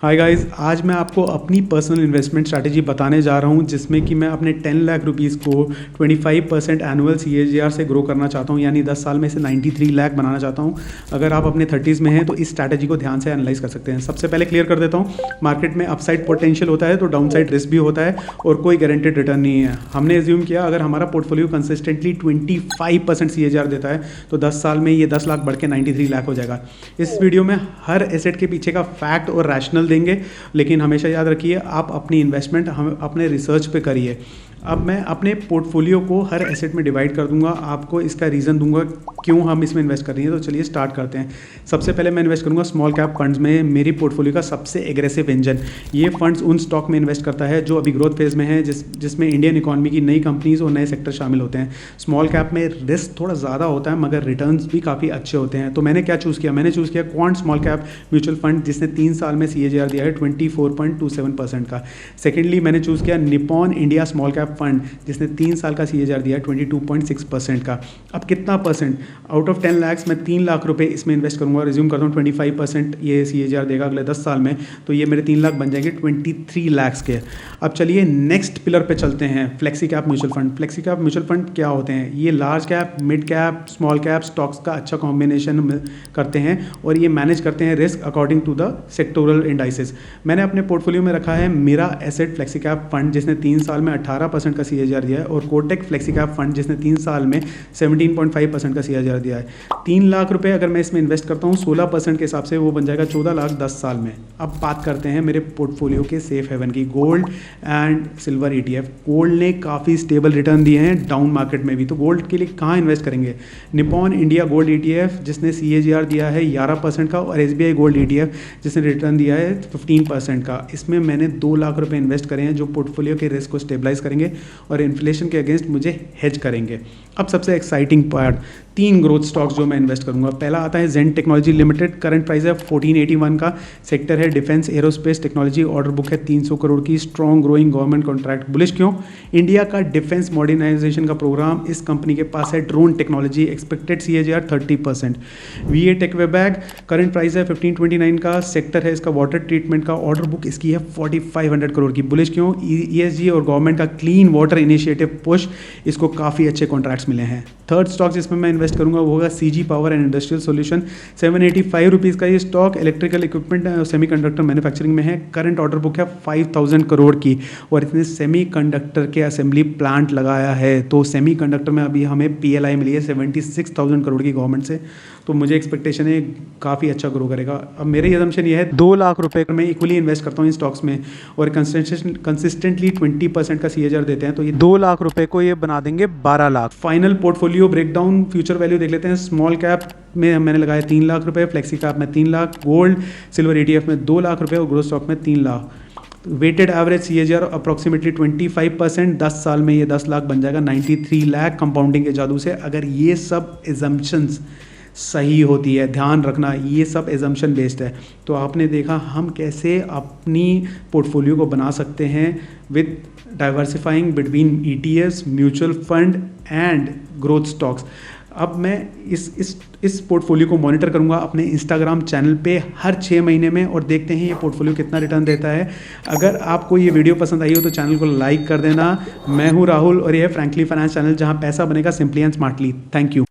Hi guys, आज मैं आपको अपनी पर्सनल इन्वेस्टमेंट स्ट्रैटेजी बताने जा रहा हूं जिसमें कि मैं अपने 10 लाख रुपीस को 25% एनुअल CAGR से ग्रो करना चाहता हूं, यानी 10 साल में से 93 लाख बनाना चाहता हूं। अगर आप अपने 30s में हैं तो इस स्ट्रैटेजी को ध्यान से एनालाइज कर सकते हैं। सबसे पहले क्लियर कर देता हूँ, मार्केट में अपसाइड पोटेंशियल होता है तो डाउन साइड रिस्क भी होता है और कोई गारंटेड रिटर्न नहीं है। हमने एज्यूम किया अगर हमारा पोर्टफोलियो कंसिस्टेंटली 25% CAGR देता है तो 10 साल में ये 10 लाख बढ़ के 93 लाख हो जाएगा। इस वीडियो में हर एसेट के पीछे का फैक्ट और रैशनल देंगे, लेकिन हमेशा याद रखिए आप अपनी इन्वेस्टमेंट हम अपने रिसर्च पे करिए। अब मैं अपने पोर्टफोलियो को हर एसेट में डिवाइड कर दूंगा, आपको इसका रीज़न दूंगा क्यों हम इसमें इन्वेस्ट कर रहे हैं। तो चलिए स्टार्ट करते हैं। सबसे पहले मैं इन्वेस्ट करूंगा स्मॉल कैप फंड्स में। मेरी पोर्टफोलियो का सबसे एग्रेसिव इंजन ये फंड्स उन स्टॉक में इन्वेस्ट करता है जो अभी ग्रोथ फेज में है, जिसमें इंडियन इकोनॉमी की नई कंपनीज और नए सेक्टर शामिल होते हैं। स्मॉल कैप में रिस्क थोड़ा ज़्यादा होता है मगर रिटर्न्स भी काफ़ी अच्छे होते हैं। तो मैंने क्या चूज़ किया, मैंने चूज़ किया quant small cap mutual fund जिसने 3 साल में CAGR दिया है 24.27% का। सेकेंडली मैंने चूज़ किया Nippon India small cap fund जिसने 3 साल का CAGR दिया है 22.6% का। अब कितना परसेंट आउट ऑफ 10 लाख मैं 3 लाख रुपए इसमें इन्वेस्ट करूंगा। रिज्यूम करता हूँ 25% ये CAGR देगा अगले 10 साल में, तो ये मेरे 3 लाख बन जाएंगे 23 लाख के। अब चलिए नेक्स्ट पिलर पे चलते हैं, flexi cap mutual fund. Flexi cap mutual fund क्या होते हैं? ये large cap, mid cap, small cap stocks का अच्छा कॉम्बिनेशन करते हैं और ये मैनेज करते हैं risk according to the sectoral indices. मैंने अपने पोर्टफोलियो में रखा है मेरा एसेट फ्लेक्सी कैप फंड जिसने 3 साल में 18% का CAGR दिया है और कोटेक फ्लेक्सी कैप फंड जिसने 3 साल में 17.5% का CAGR दिया है। 3 लाख रुपए अगर मैं इसमें इन्वेस्ट करता हूँ 16% के हिसाब से वो बन जाएगा 14 लाख 10 साल में। अब बात करते हैं मेरे पोर्टफोलियो के सेफ हेवन की, gold and silver ETF। Gold ने काफ़ी स्टेबल रिटर्न दिए हैं डाउन मार्केट में भी, तो गोल्ड के लिए कहाँ इन्वेस्ट करेंगे? निपॉन इंडिया गोल्ड ETF जिसने CAGR दिया है 11% का और SBI गोल्ड ETF जिसने रिटर्न दिया है 15% का। इसमें मैंने 2 लाख रुपए इन्वेस्ट करे हैं जो पोर्टफोलियो के रिस्क को स्टेबलाइज करेंगे और इन्फ्लेशन के अगेंस्ट मुझे हेज करेंगे। अब सबसे एक्साइटिंग पार्ट, 3 ग्रोथ स्टॉक्स जो मैं इन्वेस्ट करूंगा। पहला आता है Gen technology limited, current price है 1481 का। सेक्टर है defence aerospace technology, order book है 300 करोड़ की। Strong growing government contract. Bullish क्यों? इंडिया का डिफेंस मॉडर्नाइजेशन का प्रोग्राम इस कंपनी के पास है। Drone technology, expected CAGR 30%। VA Tech Wabag, current price है 1529 का। सेक्टर है इसका वाटर ट्रीटमेंट का, ऑर्डर बुक इसकी है 4500 करोड़ की। बुलिश क्यों? ESG और गवर्नमेंट का क्लीन वाटर इनिशिएटिव पुश, इसको काफ़ी अच्छे कॉन्ट्रैक्ट्स मिले हैं। थर्ड स्टॉक जिसमें मैं इन्वेस्ट करूंगा वो होगा CG power and industrial solution. 785 rupees का ये stock electrical equipment semiconductor manufacturing में है। करंट ऑर्डर बुक है 5000 करोड़ की और इसने सेमीकंडक्टर के असेंबली प्लांट लगाया है। तो सेमीकंडक्टर में अभी हमें PLI मिली है 76,000 करोड़ की गवर्नमेंट से, तो मुझे एक्सपेक्टेशन है काफ़ी अच्छा ग्रो करेगा। अब मेरी असम्पशन ये है 2 लाख रुपए मैं इक्वली इन्वेस्ट करता हूँ इन स्टॉक्स में और कंसिस्टेंटली 20% का CAGR देते हैं, तो ये 2 लाख रुपए को ये बना देंगे 12 lakh. Final portfolio breakdown future value देख लेते हैं। स्मॉल कैप में मैंने लगाया 3 लाख रुपए, फ्लेक्सी कैप में 3 लाख, गोल्ड सिल्वर ETF में 2 लाख रुपए और ग्रोथ स्टॉक में 3 lakh. Weighted average CAGR approximately 25%। 10 साल में ये 10 लाख बन जाएगा 93 लाख कंपाउंडिंग के जादू से। अगर ये सब एजम्पशंस सही होती है, ध्यान रखना ये सब एजम्पशन बेस्ड है, तो आपने देखा हम कैसे अपनी पोर्टफोलियो को बना सकते हैं with diversifying between ETFs, mutual fund and growth stocks. अब मैं इस पोर्टफोलियो को मॉनिटर करूंगा अपने इंस्टाग्राम चैनल पे हर 6 महीने में और देखते हैं ये पोर्टफोलियो कितना रिटर्न देता है। अगर आपको ये वीडियो पसंद आई हो तो चैनल को लाइक कर देना। मैं हूँ राहुल और ये है फ्रैंकली फाइनेंस चैनल जहाँ पैसा बनेगा simply and smartly. Thank you.